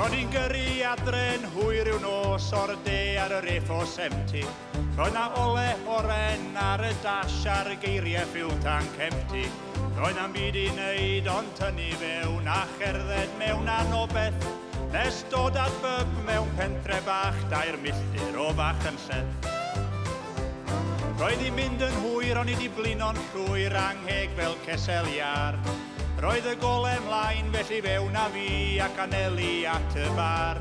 Ro'n i'n gyrru adre'n hwy ryw nos o'r de ar yr F-70. Roedd na ole oren ar y dash ar geiriau ffiwl tanc empty. Roedd na'n byd i wneud ond tynnu fewn a cherdded mewn anobeth. Nes dod at byb mewn pentre bach, dair milltir o fach yn lledd. Roedd i'n mynd yn hwyr, o'n i di blino'n llwyr angheg fel cesel iar. Roedd y gole mlaen felly fewn a fi ac anelu at y bar.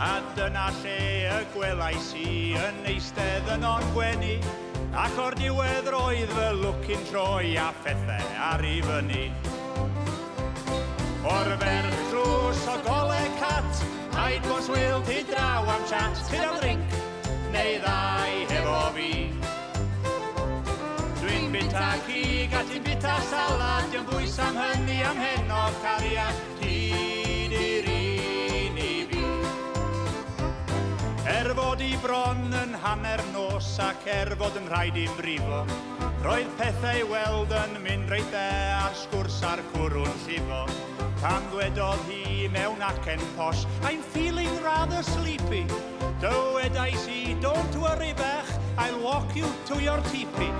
A dyna lle y gwelais i yn eistedd yn on gwenu, ac o'r diwedd roedd fy lwcyn troi a phethau ar I fyny. O'r ferch drws o gole cat, paid bod swyl ti draw am chat, ti am drink, neu ddau hefo fi. Dwi'n bita cig a ti'n bita salad, di'n bwys am hynny am heno cariad, ti di'r un I fi. Fod I bron yn hanner nos ac fod yn rhaid i'n brifo, roedd pethau weld yn mynd reit dde a'r sgwrs a'r cwrw'n llifo. Pan ddwedodd hi mewn acen posh, I'm feeling rather sleepy. Dywedais I, don't worry bech, I'll walk you to your teepee.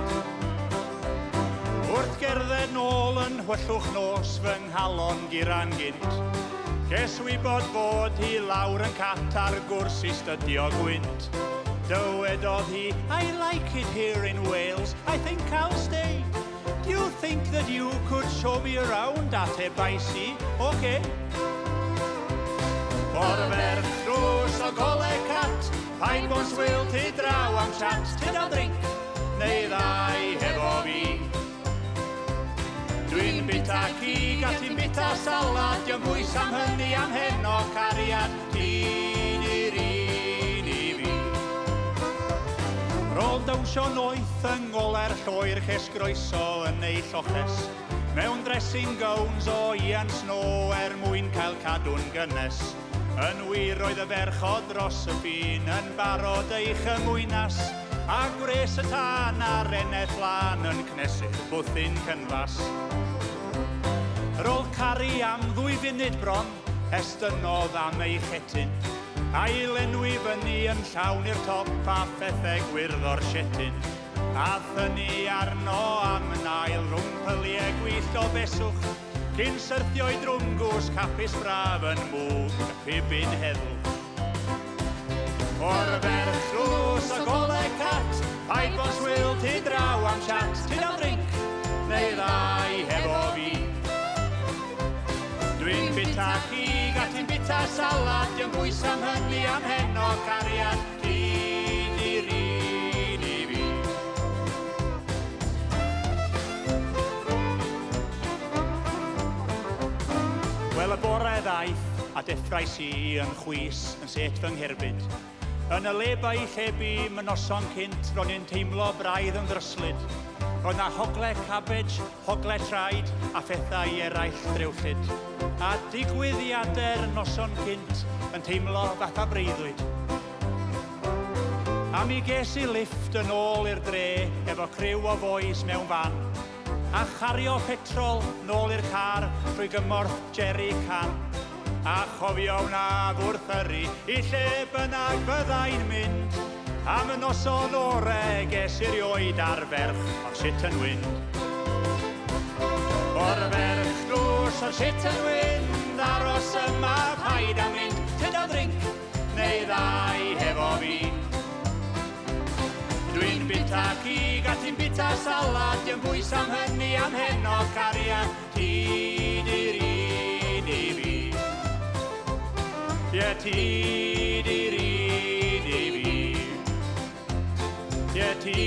Wrth gerdded nôl yn hwyllwch nos fy nghalon guran gynt. Ges wybod fod hi lawr yn cat ar gwrs I studio gwynt. Dywedodd hi, I like it here in Wales, I think I'll stay. Do you think that you could show me around atebais I? OK. O'r ferch drws o gole cat, paid bod swyl ti draw am chat, ti am drink, neu ddau hefo fi. Dwi'n bita cig a ti'n bita salad, di'n bwys am hynny am heno cariad, ti di'r un I fi. Rôl dawnsio noeth yng ngole'r lloer ches groeso yn ei lloches, mewn dressing gowns o Ian Snow mwyn cael cadw'n gynnes. Yn wir oedd y ferch o dros y ffin yn barod ei chymwynas, a gwres y tân a'r eneth lan yn cnesu'r bwthyn cynfas. Ar ôl caru am 2 funud bron, estynodd am ei chetyn, a'i lenwi fyny yn llawn i'r top a phethau gwyrdd o'r shetyn. A thynnu arno am nail rhwng pyliau gwyllt o beswch, cyn syrthio I drwmgws capus braf yn mwg a pibyn heddwch. O'r ferch drws o gole cat, paid bod swyl ti draw am chat, ti am drink, neu ddau hefo fi. Dwi'n bita cig a ti'n bita salad, di'n bwys am hynny am heno cariad, ti di'r un I fi. Wel, y bore ddaeth a deffrais I yn chwys yn set fy ngherbyd. Yn y le bai llebu my noson cynt, ro'n i'n teimlo braidd yn ddryslyd. Roedd na hogle cabbage, hogle traed a phethau eraill drewllyd. A digwyddiadau'r noson cynt yn teimlo fatha breuddwyd. A mi ges I lift yn ôl i'r dre efo criw o bois mewn fan, a chario petrol nôl i'r car trwy gymorth Jerry Can. A chofio wnaf wrth yrru I lle bynnag byddai'n mynd, am y noson ore ges I rioed ar ferch o'r shit yn wynd. O'r ferch drws o'r shit yn wynd, aros yma paid am mynd, tyd o drink, neu ddau hefo fi. Dwi'n bita cig a ti'n bita salad, di'n bwys am hynny am heno cariad, ti di'r un I fi. Ie, ti di'r un I fi. Ie, ti